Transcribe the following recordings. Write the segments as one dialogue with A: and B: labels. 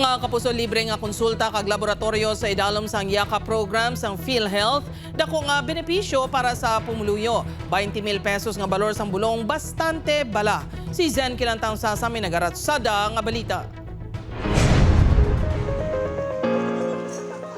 A: Mga kapuso, libre nga konsulta kag laboratorio sa idalom sang YAKA program sang PhilHealth. Dako nga benepisyo para sa pumuluyo. 20,000 pesos nga balor sang bulong, bastante bala. Si Zen Kilantang Sasami nagaratsada nga balita.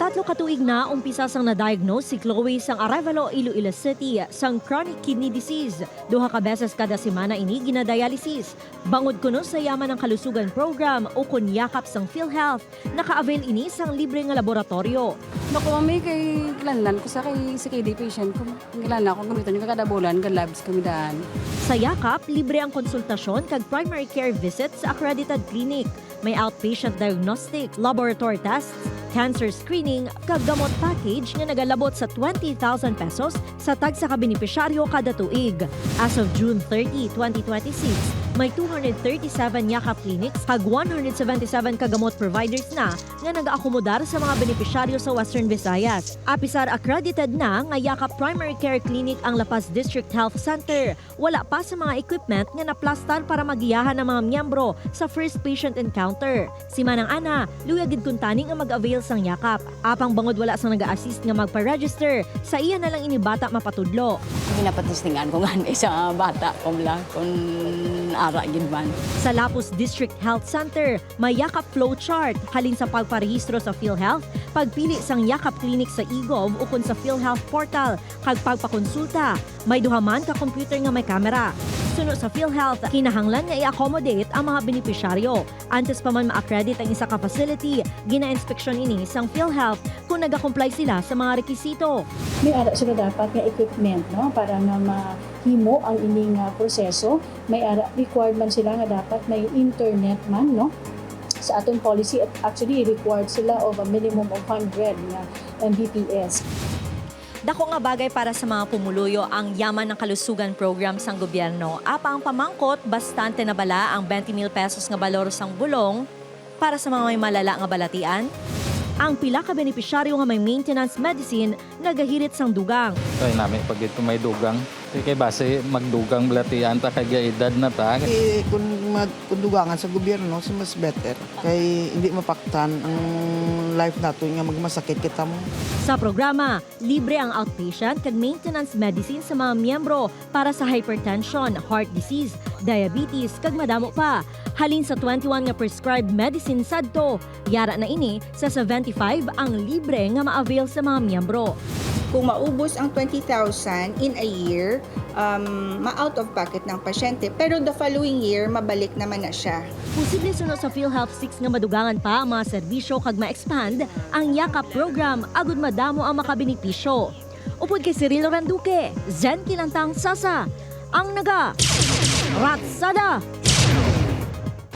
B: 3 katuig na umpisa sang na-diagnose si Chloe sang Arevalo, Iloilo City sang chronic kidney disease. 2 ka beses kada semana ini ginadialysis. Bangod kuno sa yaman ng kalusugan program o kun yakap sang PhilHealth, naka-avail ini sang libre nga laboratorio.
C: Naku, mami, kay kilanlan ko sa KD patient ko. Kilanlan ko gamitan yung kada bulan, kada labs kami daan.
B: Sa yakap, libre ang konsultasyon kag primary care visit sa accredited clinic. May outpatient diagnostic, laboratory tests, cancer screening, kag gamot package nga nagalabot sa 20,000 pesos sa tag sa kabenepisyaryo kada tuig. As of June 30, 2026, may 237 yakap clinics kag 177 kagamot providers na nga nag-aakomodar sa mga benepisyaryo sa Western Visayas. Apisar accredited na nga yakap primary care clinic ang La Paz District Health Center. Wala pa sa mga equipment nga naplastar para magiyahan ng mga miyembro sa first patient encounter. Si Manang Ana, luyagid kuntani nga mag-avail sang yakap. Apang bangod wala sang nag-assist nga magpa-register, sa iya na lang ini bata mapatudlo.
C: Pinapatistingan ko nga sa bata ko lang kung ara gid man.
B: Sa Lapus District Health Center, may yakap flow chart halin sa pagparehistro sa PhilHealth, pagpili sang yakap clinic sa eGov o kun sa PhilHealth portal, kag pagpakonsulta. May duha man ka computer nga may kamera. Suno sa PhilHealth, kinahanglan nga i-accommodate ang mga benepisyaryo. Antes pa man ma-accredit ang isa ka facility, gina-inspeksyon ini sang PhilHealth kung nag-comply sila sa mga rekisito.
D: May ara sila dapat nga equipment, no, para na mahimo ang ining proseso. May ara required man sila nga dapat may internet man, no. Sa aton policy, actually required sila of a minimum of 100 nga Mbps.
B: Dako nga bagay para sa mga pumuluyo ang yaman ng kalusugan program sang gobyerno. Apa ang pamangkot, bastante na bala ang 20,000 pesos nga balor sang bulong para sa mga may malala nga balatian. Ang pila ka benepisyaryo nga may maintenance medicine nagahirit sang dugang.
E: Kaya namin pag ito may dugang, kaya base magdugang balatian ta kaya edad na ta.
F: Kung dugangan sa gobyerno, mas better. Kaya hindi mapaktan ang life nato nga magmasakit kita mo.
B: Sa programa, libre ang outpatient kag maintenance medicine sa mga miyembro para sa hypertension, heart disease, diabetes kag madamo pa. Halin sa 21 nga prescribed medicine sadto, yara na ini sa 75 ang libre nga ma-avail sa mga miyembro.
G: Kung maubos ang 20,000 in a year, ma-out of pocket ng pasyente. Pero the following year, mabalik naman na siya.
B: Posible sunod sa PhilHealth 6 nga madugangan pa ang mga serbisyo kag ma-expand ang yakap program agud madamo ang makabenepisyo. Upod kay Cirilo Randuque, Zen Kilantang Sasa, ang naga Ratsada!